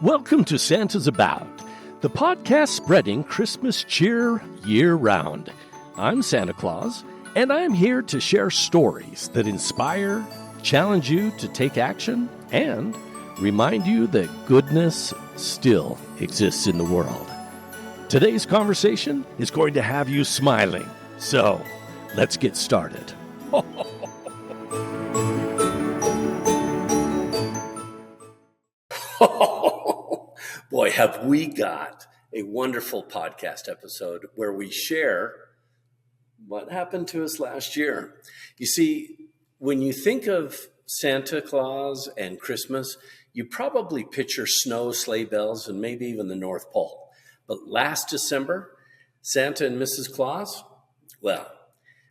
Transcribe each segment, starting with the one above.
Welcome to SantasAbout, the podcast spreading Christmas cheer year-round. I'm Santa Claus, and I'm here to share stories that inspire, challenge you to take action, and remind you that goodness still exists in the world. Today's conversation is going to have you smiling, so let's get started. Boy, have we got a wonderful podcast episode where we share what happened to us last year. You see, when you think of Santa Claus and Christmas, you probably picture snow, sleigh bells, and maybe even the North Pole. But last December, Santa and Mrs. Claus, well,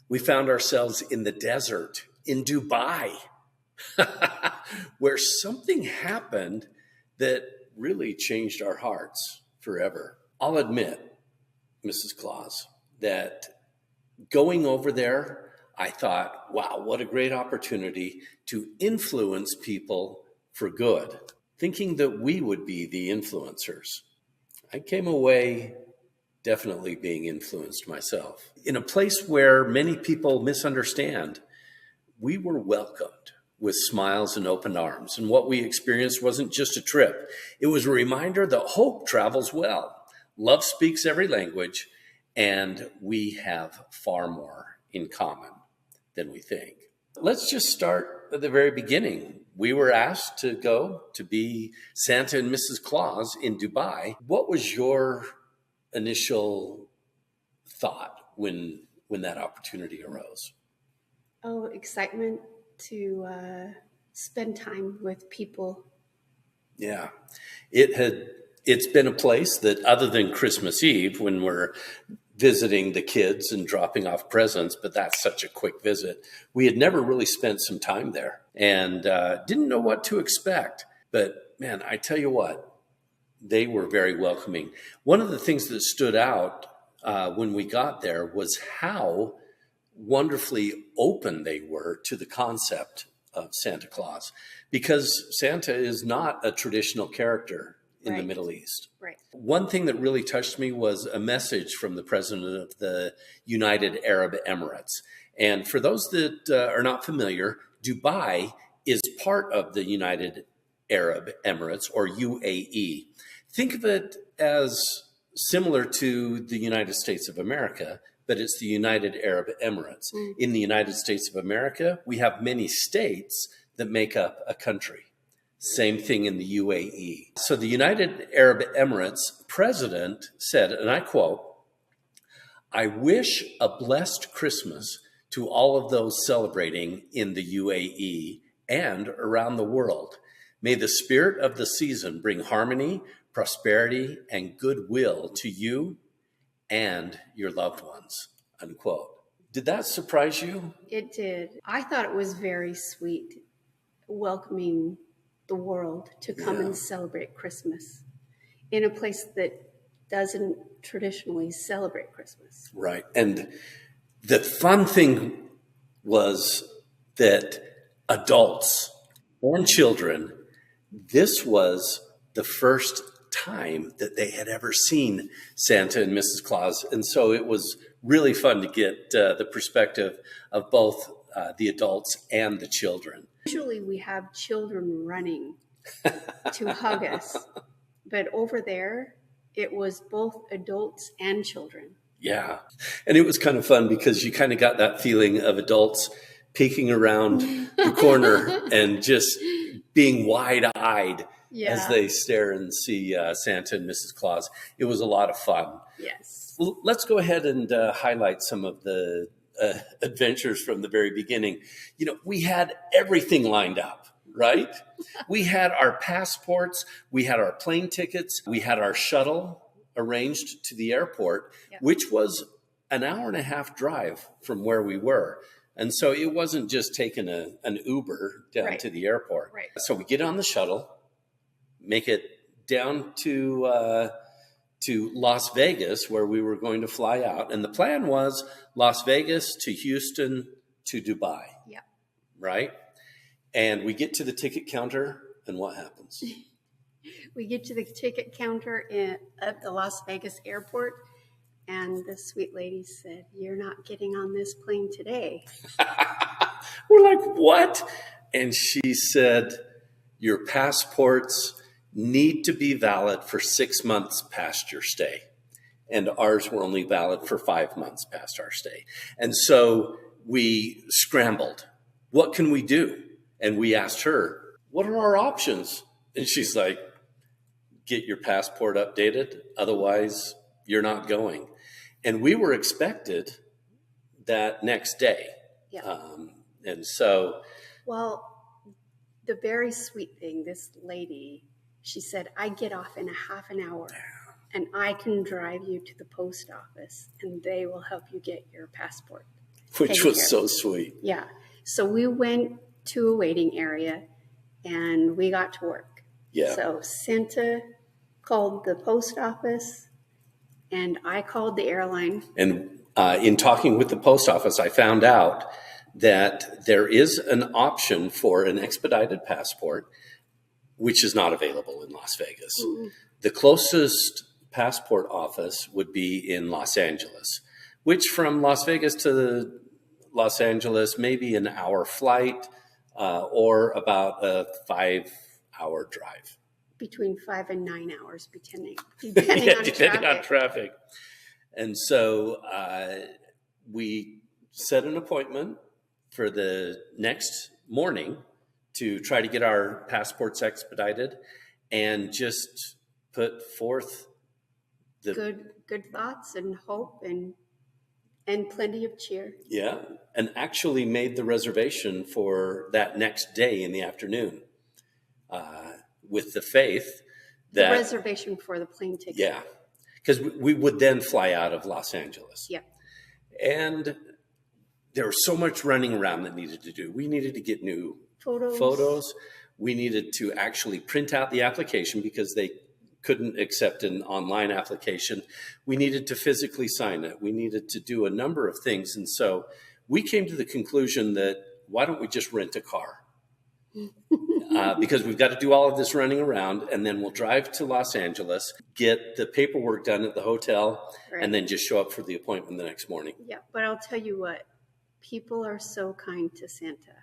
we found ourselves in the desert in Dubai, where something happened that really changed our hearts forever. I'll admit, Mrs. Claus, that going over there, I thought, wow, what a great opportunity to influence people for good, thinking that we would be the influencers. I came away definitely being influenced myself. In a place where many people misunderstand, we were welcomed with smiles and open arms. And what we experienced wasn't just a trip. It was a reminder that hope travels well. Love speaks every language, and we have far more in common than we think. Let's just start at the very beginning. We were asked to go to be Santa and Mrs. Claus in Dubai. What was your initial thought when that opportunity arose? Oh, excitement to spend time with people. Yeah, it's been a place that, other than Christmas Eve when we're visiting the kids and dropping off presents, but that's such a quick visit, we had never really spent some time there and didn't know what to expect. But man, I tell you what, they were very welcoming. One of the things that stood out when we got there was how wonderfully open they were to the concept of Santa Claus, because Santa is not a traditional character in the Middle East. Right. One thing that really touched me was a message from the president of the United Arab Emirates. And for those that are not familiar, Dubai is part of the United Arab Emirates, or UAE. Think of it as similar to the United States of America, but it's the United Arab Emirates. In the United States of America, we have many states that make up a country. Same thing in the UAE. So the United Arab Emirates president said, and I quote, "I wish a blessed Christmas to all of those celebrating in the UAE and around the world. May the spirit of the season bring harmony, prosperity, and goodwill to you and your loved ones," unquote. Did that surprise you? It did. I thought it was very sweet, welcoming the world to come and celebrate Christmas in a place that doesn't traditionally celebrate Christmas. Right. And the fun thing was that adults and children, this was the first time that they had ever seen Santa and Mrs. Claus. And so it was really fun to get the perspective of both the adults and the children. Usually we have children running to hug us, but over there, it was both adults and children. Yeah. And it was kind of fun because you kind of got that feeling of adults peeking around the corner and just being wide-eyed as they stare and see Santa and Mrs. Claus. It was a lot of fun. Yes. Well, let's go ahead and highlight some of the adventures from the very beginning. You know, we had everything lined up, right? We had our passports, we had our plane tickets, we had our shuttle arranged to the airport, which was an hour and a half drive from where we were. And so it wasn't just taking an Uber down to the airport. Right. So we get on the shuttle, make it down to Las Vegas, where we were going to fly out. And the plan was Las Vegas to Houston to Dubai. Yeah. Right? And we get to the ticket counter And what happens? We get to the ticket counter at the Las Vegas airport, and the sweet lady said, "You're not getting on this plane today." We're like, what? And she said, your passports need to be valid for 6 months past your stay. And ours were only valid for 5 months past our stay. And so we scrambled. What can we do? And we asked her, what are our options? And she's like, get your passport updated. Otherwise, you're not going. And we were expected that next day. Yeah. And so, well, the very sweet thing, this lady, she said, I get off in a half an hour and I can drive you to the post office and they will help you get your passport. Which was so sweet. Yeah. So we went to a waiting area and we got to work. Yeah. So Santa called the post office and I called the airline. And in talking with the post office, I found out that there is an option for an expedited passport, which is not available in Las Vegas. Mm-hmm. The closest passport office would be in Los Angeles, which from Las Vegas to Los Angeles, maybe an hour flight or about a 5-hour drive. Between 5 and 9 hours, depending on traffic. And so we set an appointment for the next morning to try to get our passports expedited and just put forth the good thoughts and hope and plenty of cheer. Yeah, and actually made the reservation for that next day in the afternoon with the faith that... The reservation for the plane ticket. Yeah, because we would then fly out of Los Angeles. Yeah. And there was so much running around that needed to do. We needed to get new photos. We needed to actually print out the application because they couldn't accept an online application. We needed to physically sign it. We needed to do a number of things. And so we came to the conclusion that why don't we just rent a car? Because we've got to do all of this running around, and then we'll drive to Los Angeles, get the paperwork done at the hotel, right, and then just show up for the appointment the next morning. Yeah, but I'll tell you what, people are so kind to Santa.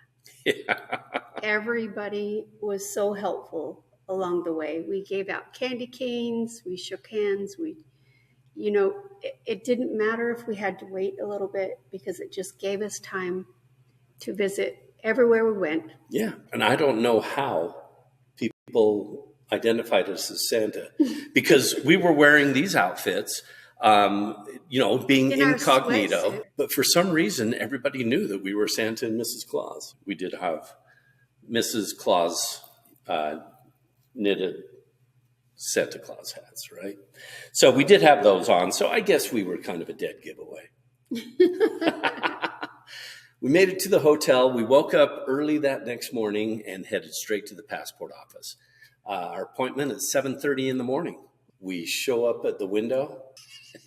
Yeah. Everybody was so helpful along the way. We gave out candy canes, we shook hands, it didn't matter if we had to wait a little bit because it just gave us time to visit everywhere we went. Yeah, and I don't know how people identified us as Santa because we were wearing these outfits, being incognito. But for some reason, everybody knew that we were Santa and Mrs. Claus. We did have Mrs. Claus knitted Santa Claus hats, right? So we did have those on. So I guess we were kind of a dead giveaway. We made it to the hotel. We woke up early that next morning and headed straight to the passport office. Our appointment at 7:30 in the morning. We show up at the window,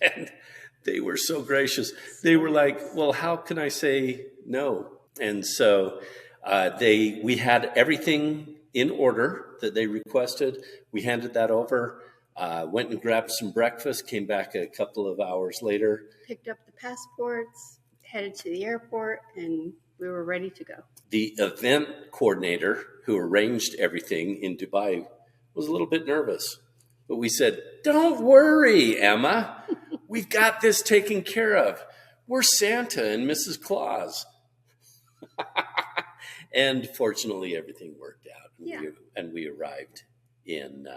and they were so gracious. They were like, well, how can I say no? And so we had everything in order that they requested. We handed that over, went and grabbed some breakfast, came back a couple of hours later. Picked up the passports, headed to the airport, and we were ready to go. The event coordinator who arranged everything in Dubai was a little bit nervous. But we said, don't worry, Emma. We've got this taken care of. We're Santa and Mrs. Claus. And fortunately, everything worked out. Yeah. And we arrived in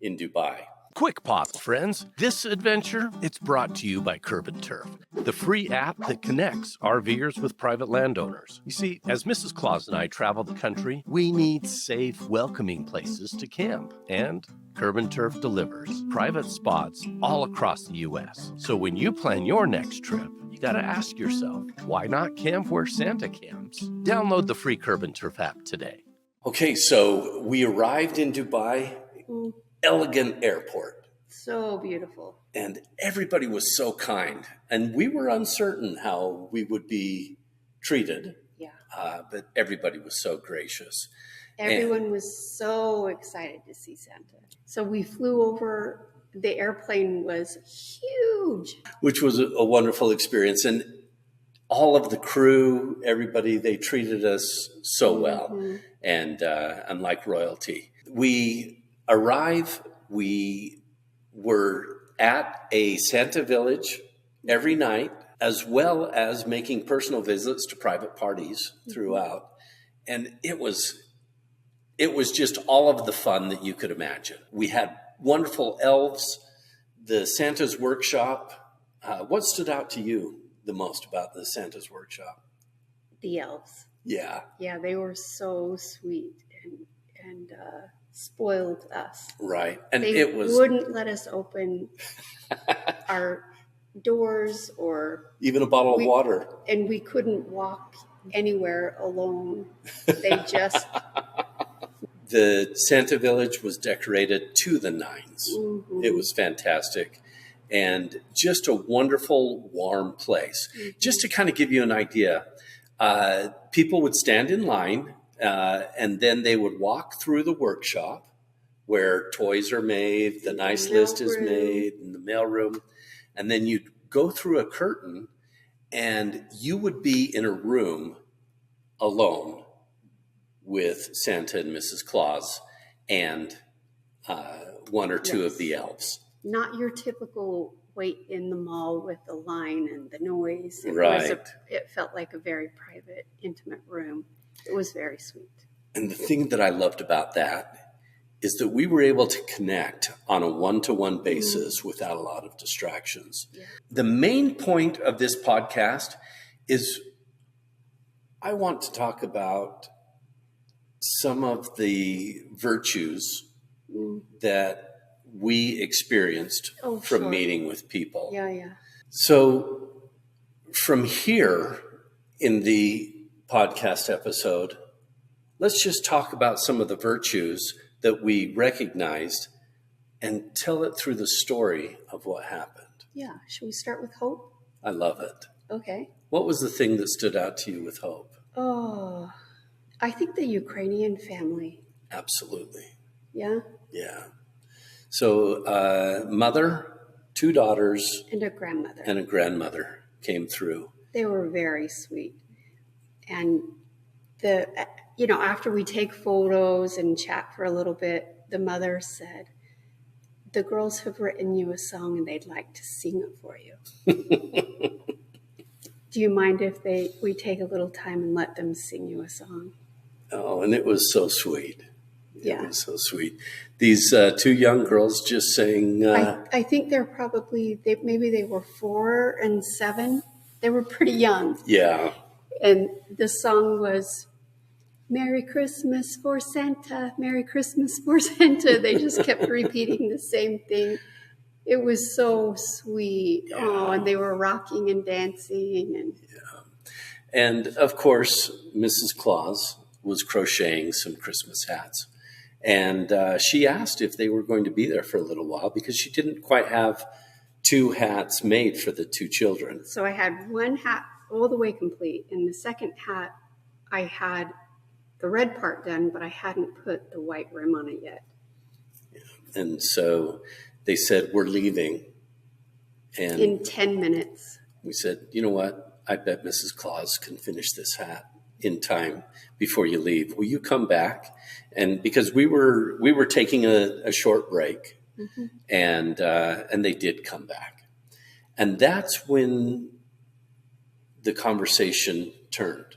Dubai. Quick pause, friends. This adventure, it's brought to you by Curb and Turf, the free app that connects RVers with private landowners. You see, as Mrs. Claus and I travel the country, we need safe, welcoming places to camp. And Curb and Turf delivers private spots all across the U.S. So when you plan your next trip, you got to ask yourself, why not camp where Santa camps? Download the free Curb and Turf app today. Okay, so we arrived in Dubai. Elegant airport. So beautiful. And everybody was so kind. And we were uncertain how we would be treated. Yeah. but everybody was so gracious. Everyone was so excited to see Santa. So we flew over. The airplane was huge. Which was a wonderful experience. And all of the crew, everybody, they treated us so well, and unlike royalty. We arrive, we were at a Santa village every night, as well as making personal visits to private parties throughout. And it was just all of the fun that you could imagine. We had wonderful elves, the Santa's workshop. What stood out to you the most about the Santa's workshop? The elves. Yeah. Yeah, they were so sweet and spoiled us. Right. And they wouldn't let us open our doors or even a bottle of water. And we couldn't walk anywhere alone. They just... The Santa Village was decorated to the nines. It was fantastic. And just a wonderful, warm place. Just to kind of give you an idea, people would stand in line, and then they would walk through the workshop where toys are made, the nice list is made, in the mailroom. And then you'd go through a curtain, and you would be in a room alone with Santa and Mrs. Claus and one or two of the elves. Not your typical wait in the mall with the line and the noise. It felt like a very private, intimate room. It was very sweet. And the thing that I loved about that is that we were able to connect on a one-to-one basis without a lot of distractions. Yeah. The main point of this podcast is I want to talk about some of the virtues that we experienced from meeting with people. Yeah. So from here in the podcast episode, let's just talk about some of the virtues that we recognized and tell it through the story of what happened. Yeah. Should we start with hope? I love it. Okay. What was the thing that stood out to you with hope? Oh, I think the Ukrainian family. Absolutely. Yeah? Yeah. So mother, 2 daughters. And a grandmother. And a grandmother came through. They were very sweet. And after we take photos and chat for a little bit, the mother said, the girls have written you a song and they'd like to sing it for you. Do you mind if we take a little time and let them sing you a song? Oh, and it was so sweet. Yeah. It was so sweet. These 2 young girls just sang. I think they're probably, maybe they were 4 and 7. They were pretty young. Yeah. And the song was, Merry Christmas for Santa, Merry Christmas for Santa. They just kept repeating the same thing. It was so sweet. Yeah. Oh, and they were rocking and dancing. And of course, Mrs. Claus was crocheting some Christmas hats. And she asked if they were going to be there for a little while because she didn't quite have 2 hats made for the 2 children. So I had 1 hat all the way complete. And the second hat, I had the red part done, but I hadn't put the white rim on it yet. Yeah. And so they said, we're leaving. And in 10 minutes. We said, you know what? I bet Mrs. Claus can finish this hat in time before you leave. Will you come back? And because we were taking a short break, and they did come back. And that's when the conversation turned.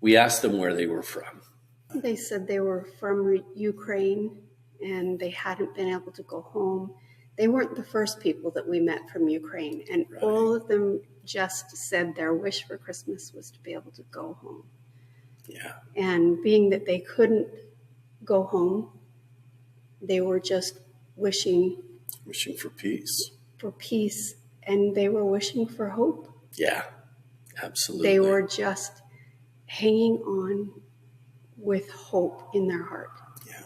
We asked them where they were from. They said they were from Ukraine and they hadn't been able to go home. They weren't the first people that we met from Ukraine. And all of them just said their wish for Christmas was to be able to go home. Yeah. And being that they couldn't go home, they were just wishing for peace. For peace. And they were wishing for hope. Yeah, absolutely. They were just hanging on with hope in their heart. Yeah.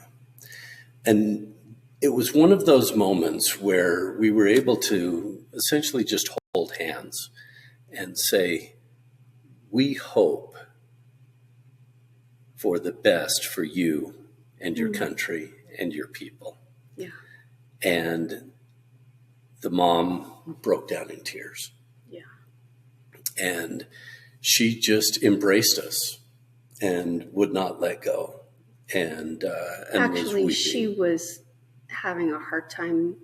And it was one of those moments where we were able to essentially just hold hands and say, we hope for the best for you and your country and your people. Yeah. And the mom broke down in tears. Yeah. And she just embraced us and would not let go. And Actually, was she weeping. was having a hard time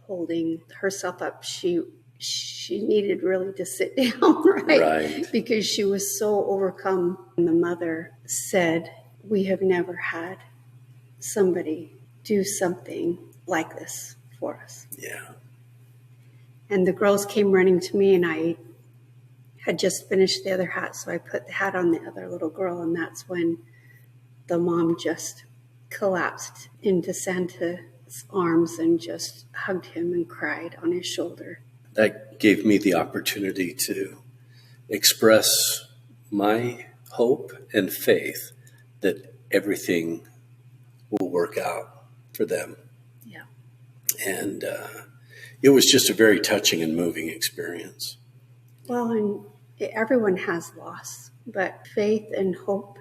holding herself up. She needed really to sit down, Right. Because she was so overcome. And the mother said, "We have never had somebody do something like this for us." Yeah. And the girls came running to me, and I had just finished the other hat, so I put the hat on the other little girl, and that's when the mom just collapsed into Santa's arms and just hugged him and cried on his shoulder. That gave me the opportunity to express my hope and faith that everything will work out for them. Yeah. And it was just a very touching and moving experience. Well, and everyone has loss, but faith and hope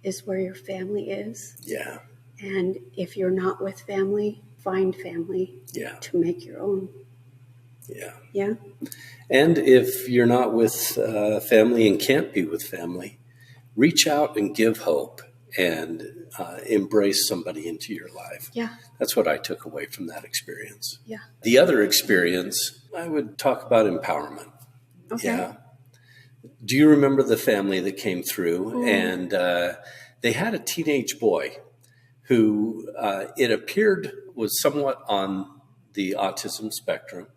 is where your family is. Yeah. And if you're not with family, find family Yeah. to make your own. Yeah. Yeah. And if you're not with family and can't be with family, reach out and give hope and embrace somebody into your life. Yeah. That's what I took away from that experience. Yeah. The other experience, I would talk about empowerment. Okay. Yeah. Do you remember the family that came through? And they had a teenage boy who it appeared was somewhat on the autism spectrum,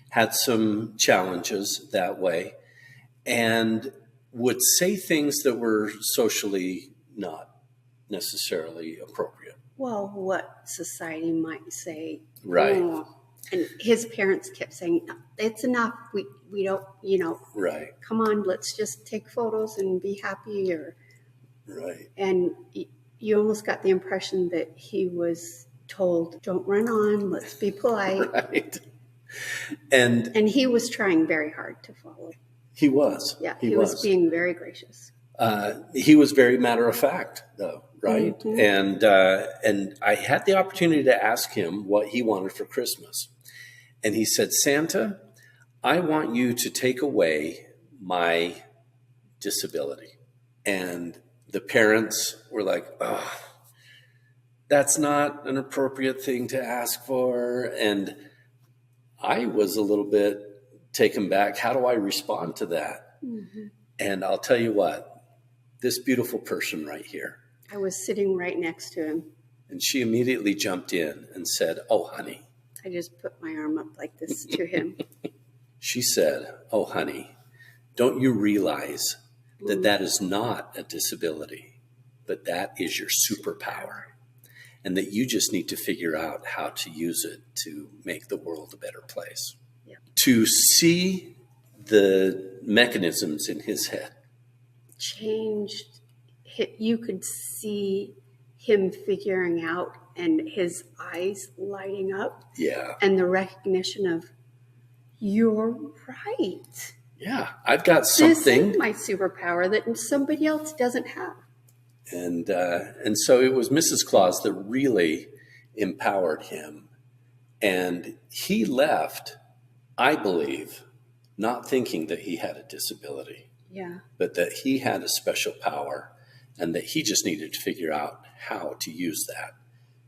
had some challenges that way, and would say things that were socially not necessarily appropriate. Well, what society might say. Right. Oh. And his parents kept saying, "It's enough. We don't, Right. come on, let's just take photos and be happy." Right. And you almost got the impression that he was told, "Don't run on, let's be polite." Right. And he was trying very hard to follow. he was. Yeah, he was being very gracious. He was very matter of fact, though, right? Mm-hmm. And I had the opportunity to ask him what he wanted for Christmas. And he said, "Santa, I want you to take away my disability." And the parents were like, "Oh, that's not an appropriate thing to ask for." And I was a little bit taken back. How do I respond to that? Mm-hmm. And I'll tell you what, this beautiful person right here. I was sitting right next to him. And she immediately jumped in and said, "Oh, honey." I just put my arm up like this to him. She said, "Oh, honey, don't you realize that that is not a disability, but that is your superpower, and that you just need to figure out how to use it to make the world a better place." Yeah. To see the mechanisms in his head Changed. You could see him figuring out and his eyes lighting up. Yeah. And the recognition of, "You're right. Yeah, I've got This something. is my superpower that somebody else doesn't have." And so it was Mrs. Claus that really empowered him. And he left, I believe, not thinking that he had a disability, Yeah. but that he had a special power and that he just needed to figure out how to use that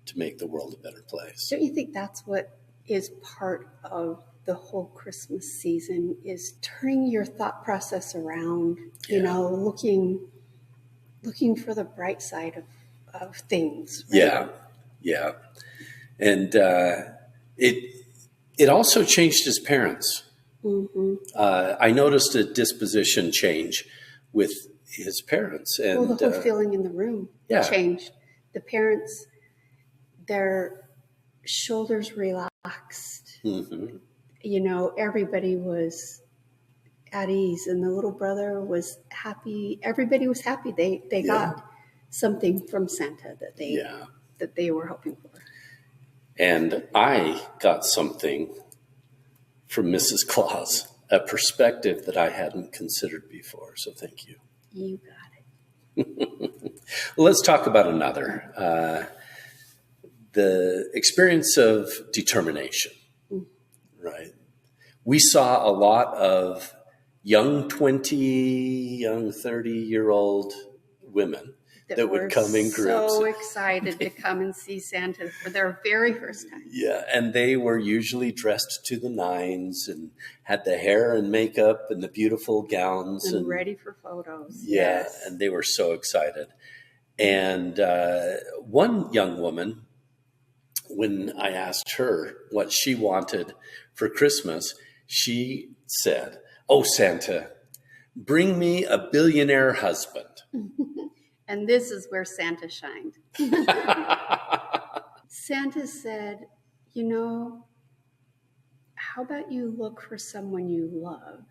to make the world a better place. Don't you think that's what is part of the whole Christmas season, is turning your thought process around, looking for the bright side of things. Right? Yeah, yeah. And it also changed his parents. Mm-hmm. I noticed a disposition change with his parents. And, Well, the whole feeling in the room changed. The parents, their shoulders relaxed. Mm-hmm. Everybody was at ease, and the little brother was happy. Everybody was happy. They got something from Santa that they were hoping for. And I got something from Mrs. Claus, a perspective that I hadn't considered before. So thank you. You got it. Let's talk about another. The experience of determination, right? We saw a lot of young 20, young 30-year-old women that would come in groups. So excited to come and see Santa for their very first time. Yeah, and they were usually dressed to the nines and had the hair and makeup and the beautiful gowns. And ready for photos. Yeah, yes. And they were so excited. And one young woman, when I asked her what she wanted for Christmas, she said, "Oh, Santa, bring me a billionaire husband." And this is where Santa shined. Santa said, how about you look for someone you love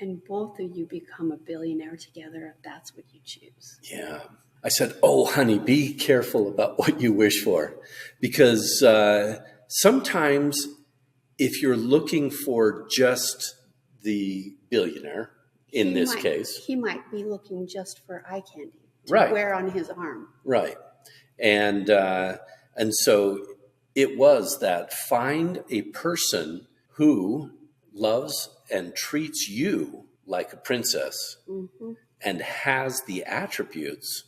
and both of you become a billionaire together if that's what you choose? Yeah. I said, "Oh, honey, be careful about what you wish for, because sometimes if you're looking for just the billionaire, in this case, he might be looking just for eye candy to wear on his arm." Right. And so it was that find a person who loves and treats you like a princess and has the attributes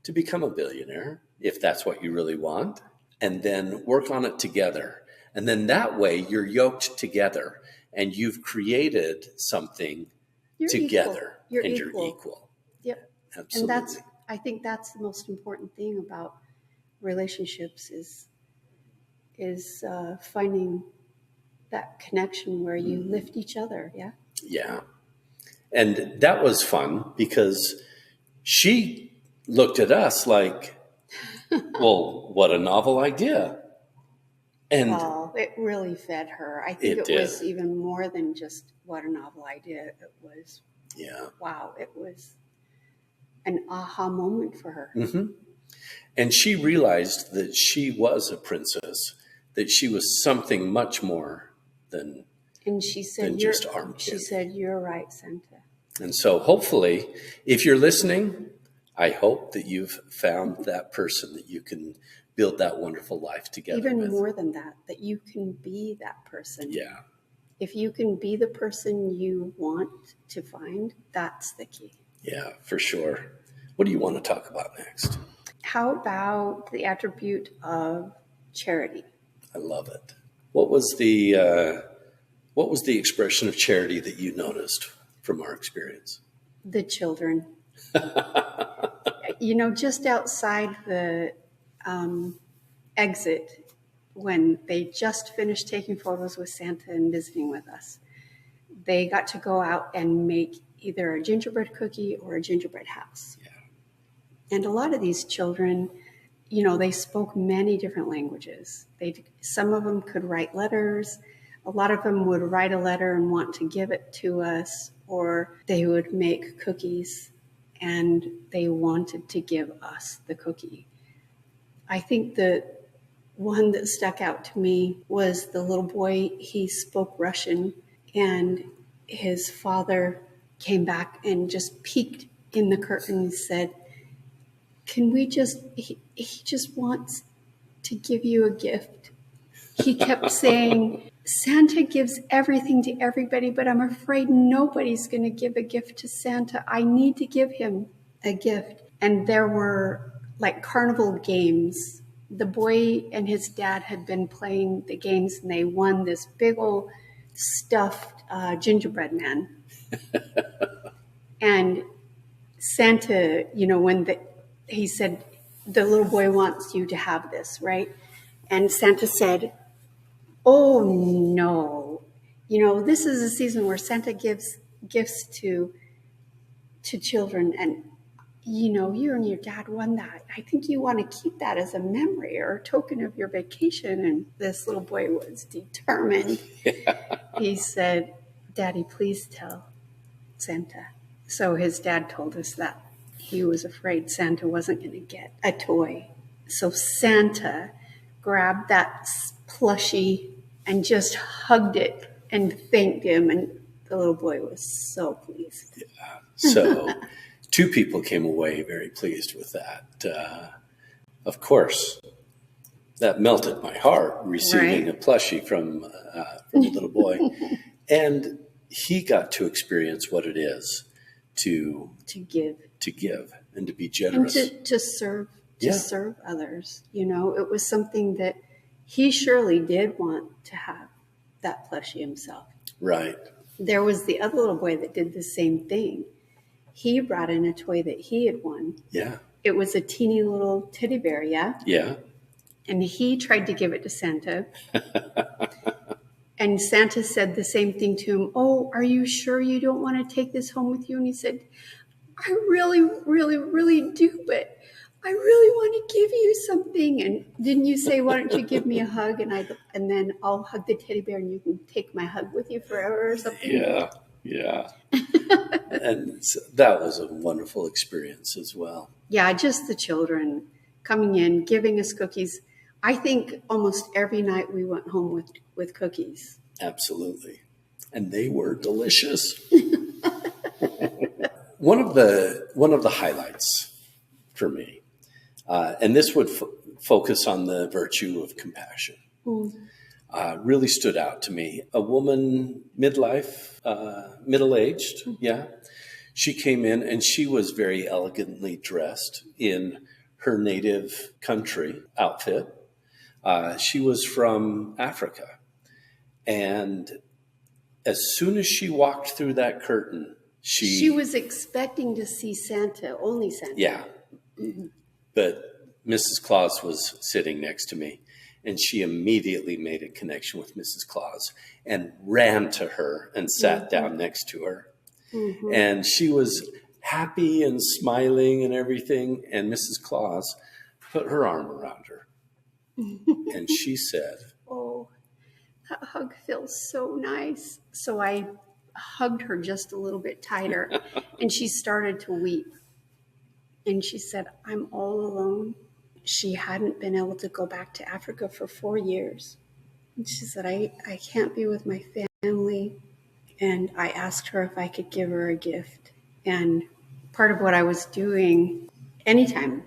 to become a billionaire, if that's what you really want, and then work on it together. And then that way you're yoked together and you've created something together. You're equal. Yep. Absolutely. And I think that's the most important thing about relationships is finding that connection where you lift each other. Yeah. Yeah. And that was fun because she looked at us like, well, what a novel idea. And it really fed her. I think it was even more than just what a novel idea. It was, wow, it was an aha moment for her. Mm-hmm. And she realized that she was a princess, that she was something much more than, and she said, than just arm candy. She said, "You're right, Santa." And so hopefully, if you're listening, I hope that you've found that person that you can build that wonderful life together Even with. more than that you can be that person. Yeah. If you can be the person you want to find, that's the key. Yeah, for sure. What do you want to talk about next? How about the attribute of charity? I love it. What was the expression of charity that you noticed from our experience? The children. Just outside the exit, when they just finished taking photos with Santa and visiting with us, they got to go out and make either a gingerbread cookie or a gingerbread house. Yeah. And a lot of these children, they spoke many different languages. Some of them could write letters. A lot of them would write a letter and want to give it to us, or they would make cookies and they wanted to give us the cookie. I think the one that stuck out to me was the little boy. He spoke Russian, and his father came back and just peeked in the curtain and said, "Can we he just wants to give you a gift." He kept saying, "Santa gives everything to everybody, but I'm afraid nobody's going to give a gift to Santa. I need to give him a gift." And there were like carnival games. The boy and his dad had been playing the games, and they won this big old stuffed gingerbread man. And Santa, he said, "The little boy wants you to have this, right?" And Santa said, "Oh, no. This is a season where Santa gives gifts to children, and, you and your dad won that. I think you want to keep that as a memory or a token of your vacation." And this little boy was determined. He said, "Daddy, please tell Santa." So his dad told us that he was afraid Santa wasn't going to get a toy. So Santa grabbed that plushie and just hugged it and thanked him. And the little boy was so pleased. Yeah. So two people came away very pleased with that. Of course, that melted my heart, receiving a plushie from a little boy. And he got to experience what it is to give and to be generous. And to serve others. It was something that he surely did want to have, that plushie himself. Right. There was the other little boy that did the same thing. He brought in a toy that he had won. Yeah. It was a teeny little teddy bear, yeah? Yeah. And he tried to give it to Santa. And Santa said the same thing to him. Oh, are you sure you don't want to take this home with you? And he said, I really, really, really do, but I really want to give you something. And didn't you say, why don't you give me a hug? And then I'll hug the teddy bear and you can take my hug with you forever or something. Yeah. Yeah. And so that was a wonderful experience as well. Yeah, just the children coming in, giving us cookies. I think almost every night we went home with cookies. Absolutely. And they were delicious. One of the highlights for me, and this would focus on the virtue of compassion, really stood out to me. A woman, midlife, middle-aged, yeah. She came in and she was very elegantly dressed in her native country outfit. She was from Africa. And as soon as she walked through that curtain, she was expecting to see Santa, only Santa. Yeah. Mm-hmm. But Mrs. Claus was sitting next to me, and she immediately made a connection with Mrs. Claus and ran to her and sat down next to her. Mm-hmm. And she was happy and smiling and everything. And Mrs. Claus put her arm around her. And she said, oh, that hug feels so nice. So I hugged her just a little bit tighter, and she started to weep. And she said, I'm all alone. She hadn't been able to go back to Africa for 4 years. And she said, I can't be with my family. And I asked her if I could give her a gift. And part of what I was doing, anytime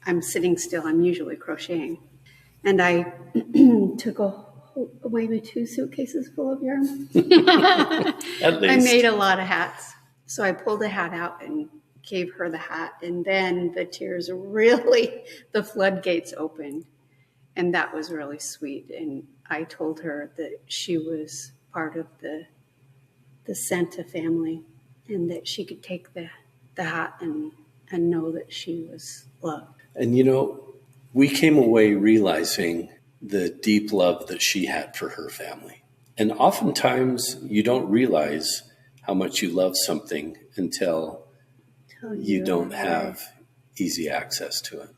I'm sitting still, I'm usually crocheting. And I took maybe 2 suitcases full of yarn. At least. I made a lot of hats. So I pulled a hat out and gave her the hat. And then the tears the floodgates opened. And that was really sweet. And I told her that she was part of the Santa family and that she could take the hat and know that she was loved. And we came away realizing the deep love that she had for her family. And oftentimes you don't realize how much you love something until you don't have easy access to it.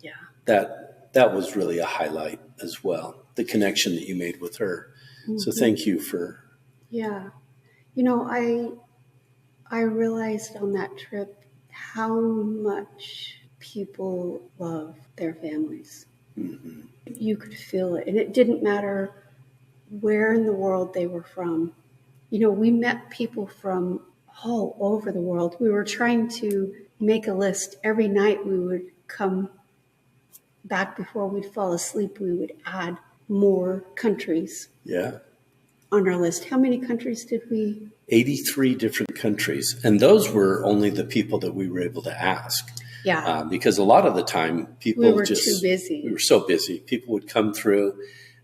Yeah. That was really a highlight as well, the connection that you made with her. Mm-hmm. So thank you for... Yeah. I realized on that trip how much people love their families. Mm-hmm. You could feel it. And it didn't matter where in the world they were from. We met people from all over the world. We were trying to make a list. Every night we would come back before we'd fall asleep. We would add more countries. Yeah. On our list. How many countries did we? 83 different countries. And those were only the people that we were able to ask. Yeah. Because a lot of the time people we were too busy. We were so busy. People would come through.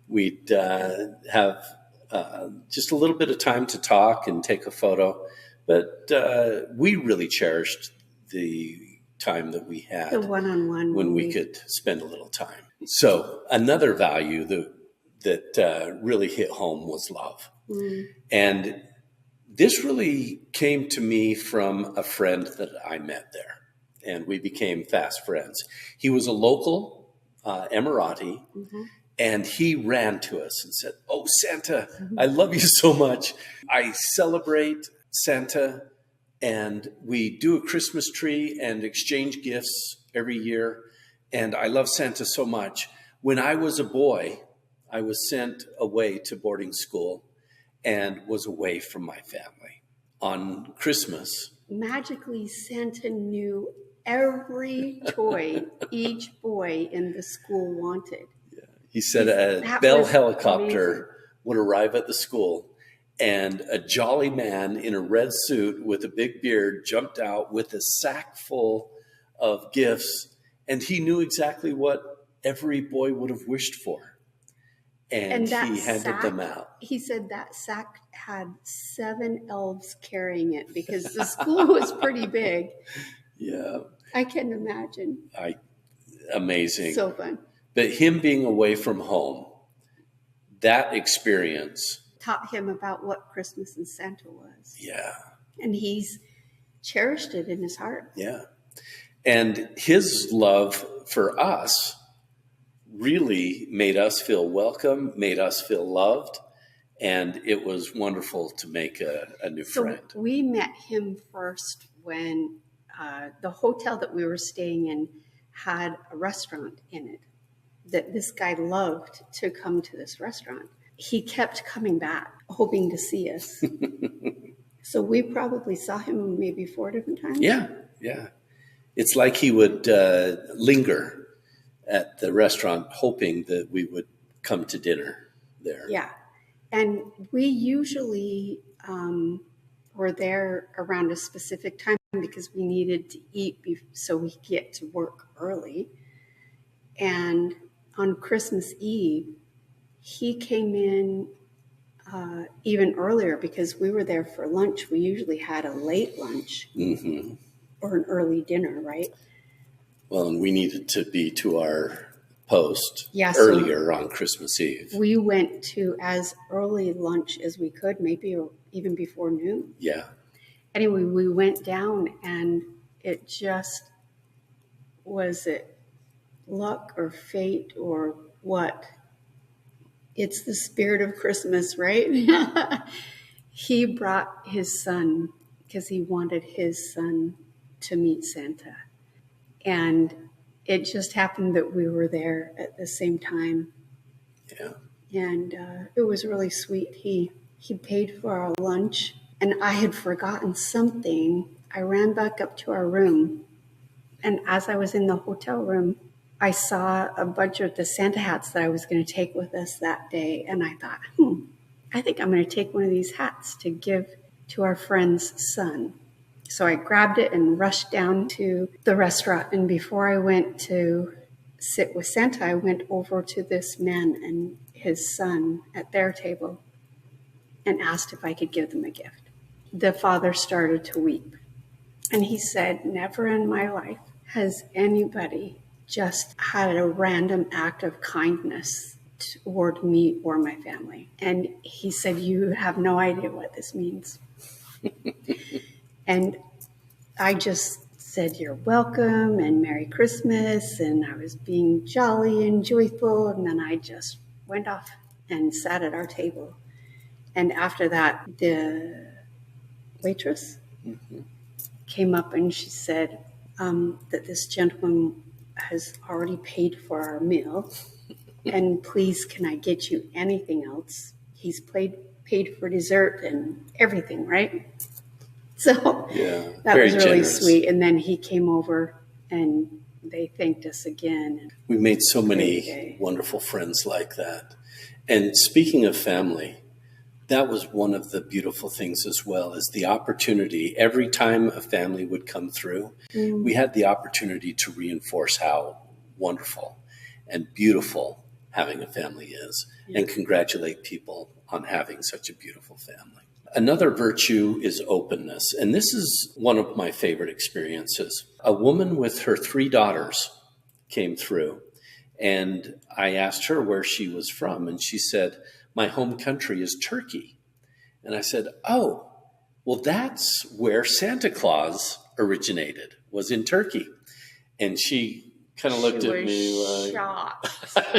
We'd have just a little bit of time to talk and take a photo. But we really cherished the time that we had. The one-on-one. When we could spend a little time. So another value that really hit home was love. Mm. And this really came to me from a friend that I met there. And we became fast friends. He was a local Emirati, mm-hmm. and he ran to us and said, "Oh, Santa, mm-hmm. I love you so much. I celebrate Santa, and we do a Christmas tree and exchange gifts every year. And I love Santa so much. When I was a boy, I was sent away to boarding school and was away from my family. On Christmas, magically Santa knew every toy each boy in the school wanted. He said a Bell helicopter would arrive at the school, and a jolly man in a red suit with a big beard jumped out with a sack full of gifts, and he knew exactly what every boy would have wished for. And he handed them out. He said that sack had 7 elves carrying it because the school was pretty big. Yeah. I can imagine. Amazing. So fun. But him being away from home, that experience taught him about what Christmas and Santa was. Yeah. And he's cherished it in his heart. Yeah. And his love for us really made us feel welcome, made us feel loved, and it was wonderful to make a new friend. We met him first when the hotel that we were staying in had a restaurant in it that this guy loved to come to this restaurant. He kept coming back, hoping to see us. So we probably saw him maybe 4 different times. Yeah, yeah. It's like he would linger at the restaurant hoping that we would come to dinner there. Yeah. And we usually were there around a specific time because we needed to eat so we could get to work early. And on Christmas Eve, he came in even earlier because we were there for lunch. We usually had a late lunch or an early dinner, right? Well, and we needed to be to our post earlier on Christmas Eve. We went to as early lunch as we could, maybe or even before noon. Yeah. Anyway, we went down and it just, was it luck or fate or what? It's the spirit of Christmas, right? He brought his son because he wanted his son to meet Santa. And it just happened that we were there at the same time. Yeah. And it was really sweet. He paid for our lunch, and I had forgotten something. I ran back up to our room, and as I was in the hotel room, I saw a bunch of the Santa hats that I was going to take with us that day. And I thought, I think I'm going to take one of these hats to give to our friend's son. So I grabbed it and rushed down to the restaurant. And before I went to sit with Santa, I went over to this man and his son at their table and asked if I could give them a gift. The father started to weep. And he said, never in my life has anybody just had a random act of kindness toward me or my family. And he said, you have no idea what this means. And I just said, you're welcome and Merry Christmas. And I was being jolly and joyful. And then I just went off and sat at our table. And after that, the waitress came up and she said that this gentleman has already paid for our meal. And please, can I get you anything else? He's paid for dessert and everything, right? So that was really sweet. And then he came over and they thanked us again. We made so many wonderful friends like that. And speaking of family, that was one of the beautiful things as well, is the opportunity. Every time a family would come through, we had the opportunity to reinforce how wonderful and beautiful having a family is and congratulate people on having such a beautiful family. Another virtue is openness. And this is one of my favorite experiences. A woman with her 3 daughters came through, and I asked her where she was from. And she said, my home country is Turkey. And I said, oh, well, that's where Santa Claus originated, was in Turkey. And she kind of looked at me like, shocked.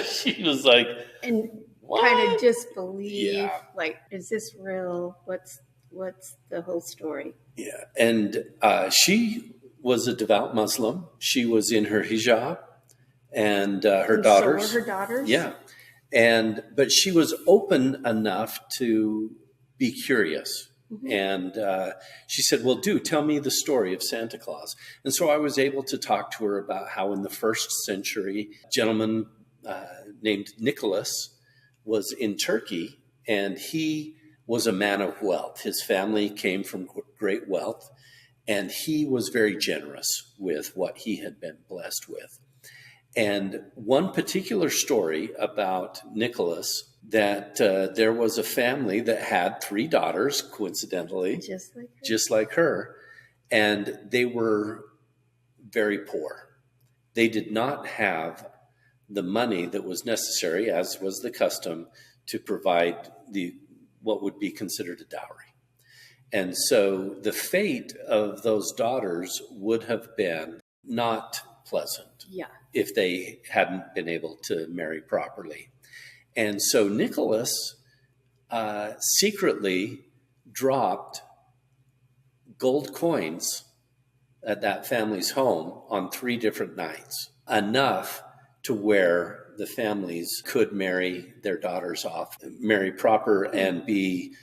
She was like, and what? Kind of disbelief, like, is this real? What's the whole story? Yeah. And she was a devout Muslim. She was in her hijab, and her daughters. So were her daughters? Yeah. But she was open enough to be curious Mm-hmm. And she said, well, tell me the story of Santa Claus. And so I was able to talk to her about how in the first century, a gentleman named Nicholas was in Turkey, and he was a man of wealth. His family came from great wealth, and he was very generous with what he had been blessed with. And one particular story about Nicholas, that there was a family that had 3 daughters, coincidentally, just like her, and they were very poor. They did not have the money that was necessary, as was the custom, to provide what would be considered a dowry. And so the fate of those daughters would have been not pleasant if they hadn't been able to marry properly. And so Nicholas secretly dropped gold coins at that family's home on 3 different nights, enough to where the families could marry their daughters off, marry proper, and be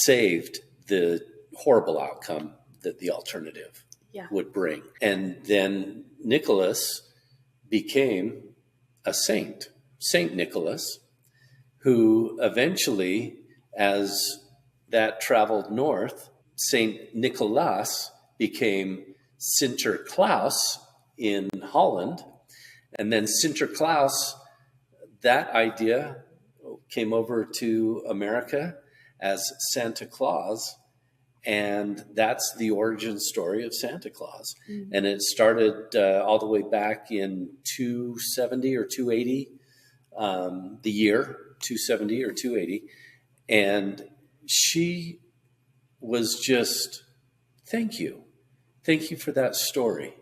saved the horrible outcome that the alternative would bring. And then Nicholas became a saint, Saint Nicholas, who eventually, as that traveled north, Saint Nicholas became Sinterklaas in Holland. And then Sinterklaas, that idea came over to America as Santa Claus. And that's the origin story of Santa Claus. Mm-hmm. And it started all the way back in 270 or 280, the year 270 or 280. And she was just, thank you for that story.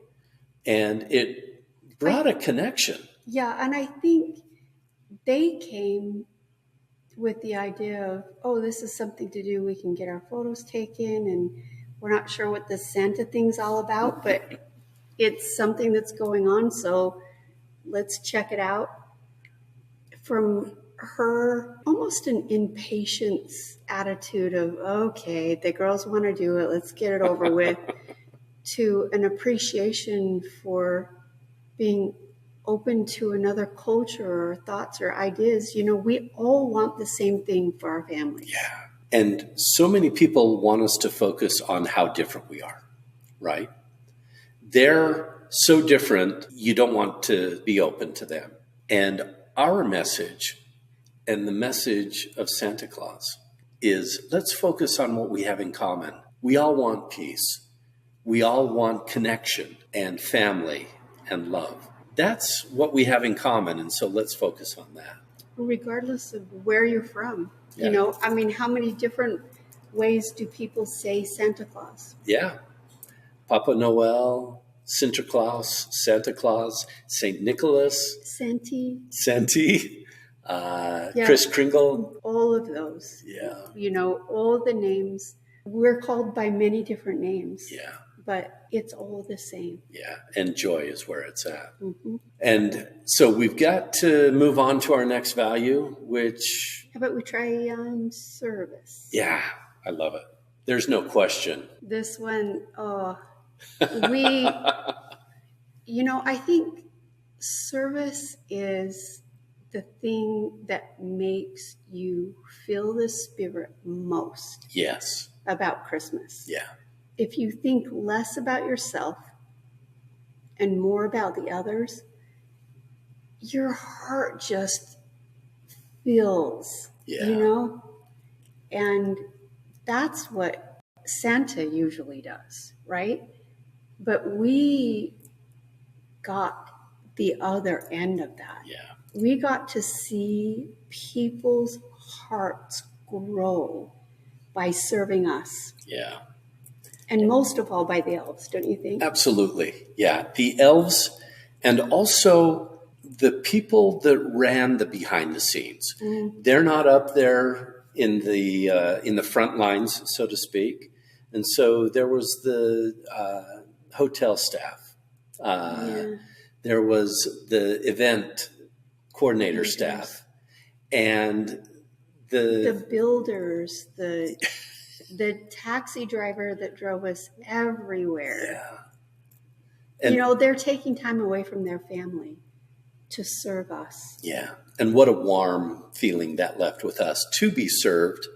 And it brought a connection. Yeah, and I think they came with the idea of, oh, this is something to do. We can get our photos taken, and we're not sure what this Santa thing's all about, but it's something that's going on, so let's check it out. From her, almost an impatience attitude of, okay, the girls want to do it, let's get it over with, to an appreciation for being open to another culture or thoughts or ideas. You know, we all want the same thing for our families. Yeah. And so many people want us to focus on how different we are, right? They're so different, you don't want to be open to them. And our message, and the message of Santa Claus, is let's focus on what we have in common. We all want peace. We all want connection and family and love. That's what we have in common, and so let's focus on that. Regardless of where you're from. Yeah. You know, I mean, how many different ways do people say Santa Claus? Yeah. Papa Noel, Sinterklaas, Santa Claus, St. Nicholas. Santi. Kris Kringle. All of those. Yeah. You know, all the names. We're called by many different names. Yeah. But it's all the same. Yeah, and joy is where it's at. Mm-hmm. And so we've got to move on to our next value, which... How about we try service? Yeah, I love it. There's no question. This one, you know, I think service is the thing that makes you feel the spirit most. Yes. About Christmas. Yeah. If you think less about yourself and more about the others, your heart just fills, you know? And that's what Santa usually does, right? But we got the other end of that. Yeah. We got to see people's hearts grow by serving us. Yeah. And most of all by the elves, don't you think? Absolutely. Yeah. The elves, and also the people that ran the behind the scenes. Mm. They're not up there in the front lines, so to speak. And so there was the hotel staff. There was the event coordinator staff. And the builders, The taxi driver that drove us everywhere. Yeah. And, They're taking time away from their family to serve us. yeah. And what a warm feeling that left with us to be served.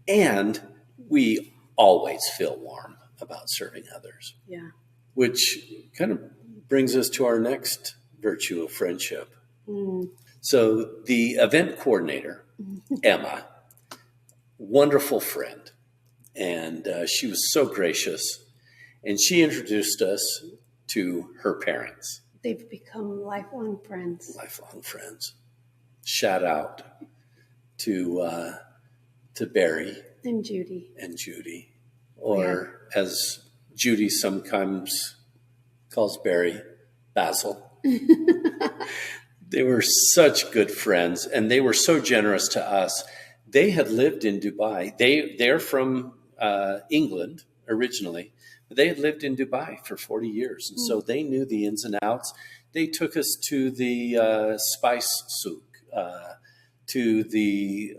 And we always feel warm about serving others. Yeah. Which kind of brings us to our next virtue of friendship. Mm. So the event coordinator, Emma, wonderful friend. And she was so gracious. And she introduced us to her parents. They've become lifelong friends. Lifelong friends. Shout out to Barry And Judy. Or as Judy sometimes calls Barry, Basil. They were such good friends, and they were so generous to us. They had lived in Dubai. They're from England originally, but they had lived in Dubai for 40 years, and so they knew the ins and outs. They took us to the spice souk, to the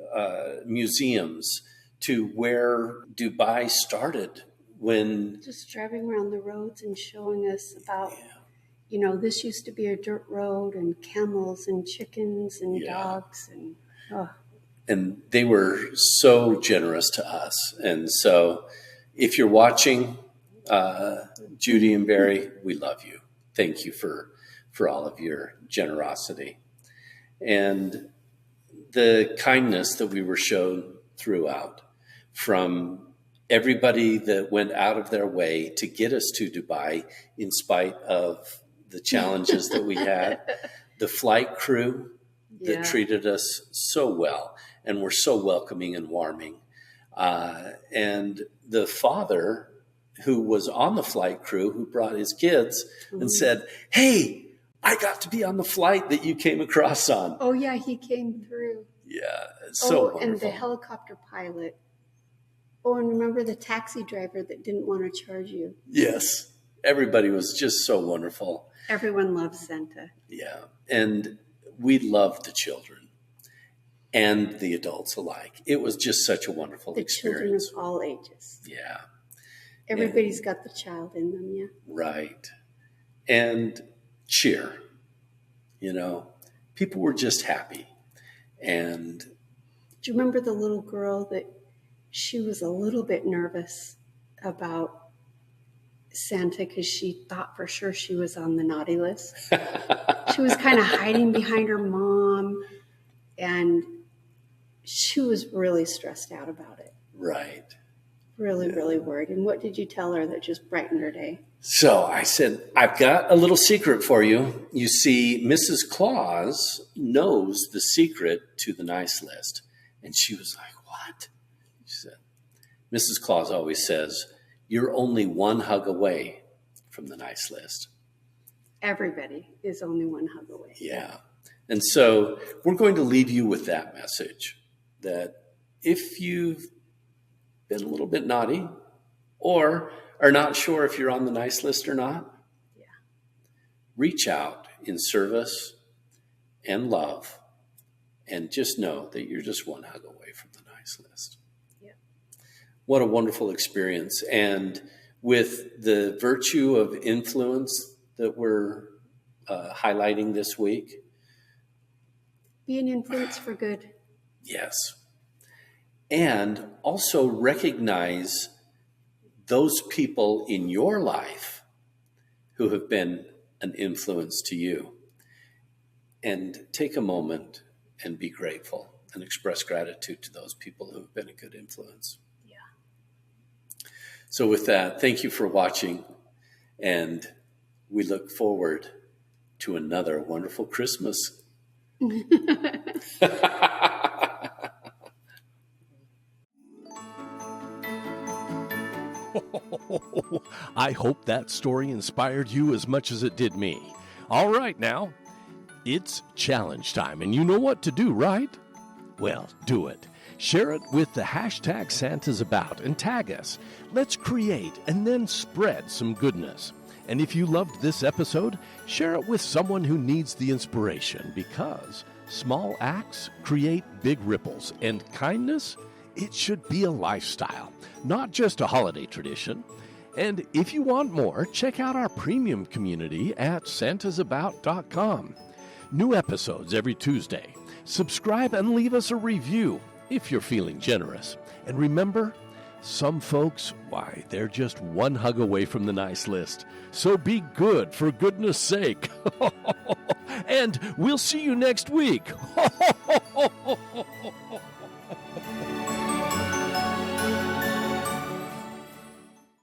museums, to where Dubai started when... Just driving around the roads and showing us about, this used to be a dirt road and camels and chickens and dogs. And they were so generous to us. And so if you're watching, Judy and Barry, we love you. Thank you for all of your generosity. And the kindness that we were shown throughout, from everybody that went out of their way to get us to Dubai in spite of the challenges that we had, the flight crew that treated us so well and were so welcoming and warming, and the father who was on the flight crew who brought his kids and said, "Hey, I got to be on the flight that you came across on." Oh, yeah, he came through. Yeah, it's so wonderful. And the helicopter pilot. Oh, and remember the taxi driver that didn't want to charge you. Yes, everybody was just so wonderful. Everyone loves Santa. Yeah, and we loved the children and the adults alike. It was just such a wonderful experience. The children of all ages. Yeah. Everybody's got the child in them, yeah. Right. And cheer. People were just happy. And do you remember the little girl that she was a little bit nervous about Santa because she thought for sure she was on the naughty list? She was kind of hiding behind her mom, and she was really stressed out about it. Right. Really, really worried. And what did you tell her that just brightened her day? So I said, I've got a little secret for you. You see, Mrs. Claus knows the secret to the nice list. And she was like, "What?" She said, "Mrs. Claus always says, you're only one hug away from the nice list." Everybody is only one hug away. Yeah. And so we're going to leave you with that message, that if you've been a little bit naughty or are not sure if you're on the nice list or not, reach out in service and love, and just know that you're just one hug away from the nice list. Yeah. What a wonderful experience. And with the virtue of influence that we're highlighting this week. Be an influence for good. Yes. And also recognize those people in your life who have been an influence to you. And take a moment and be grateful and express gratitude to those people who have been a good influence. Yeah. So with that, thank you for watching. And we look forward to another wonderful Christmas. I hope that story inspired you as much as it did me. All right, now, it's challenge time, and you know what to do, right? Well, do it. Share it with the hashtag SantasAbout and tag us. Let's create and then spread some goodness. And if you loved this episode, share it with someone who needs the inspiration, because small acts create big ripples, and kindness It should be a lifestyle, not just a holiday tradition. And if you want more, check out our premium community at SantasAbout.com. New episodes every Tuesday. Subscribe and leave us a review if you're feeling generous. And remember, some folks, why, they're just one hug away from the nice list. So be good, for goodness sake. And we'll see you next week.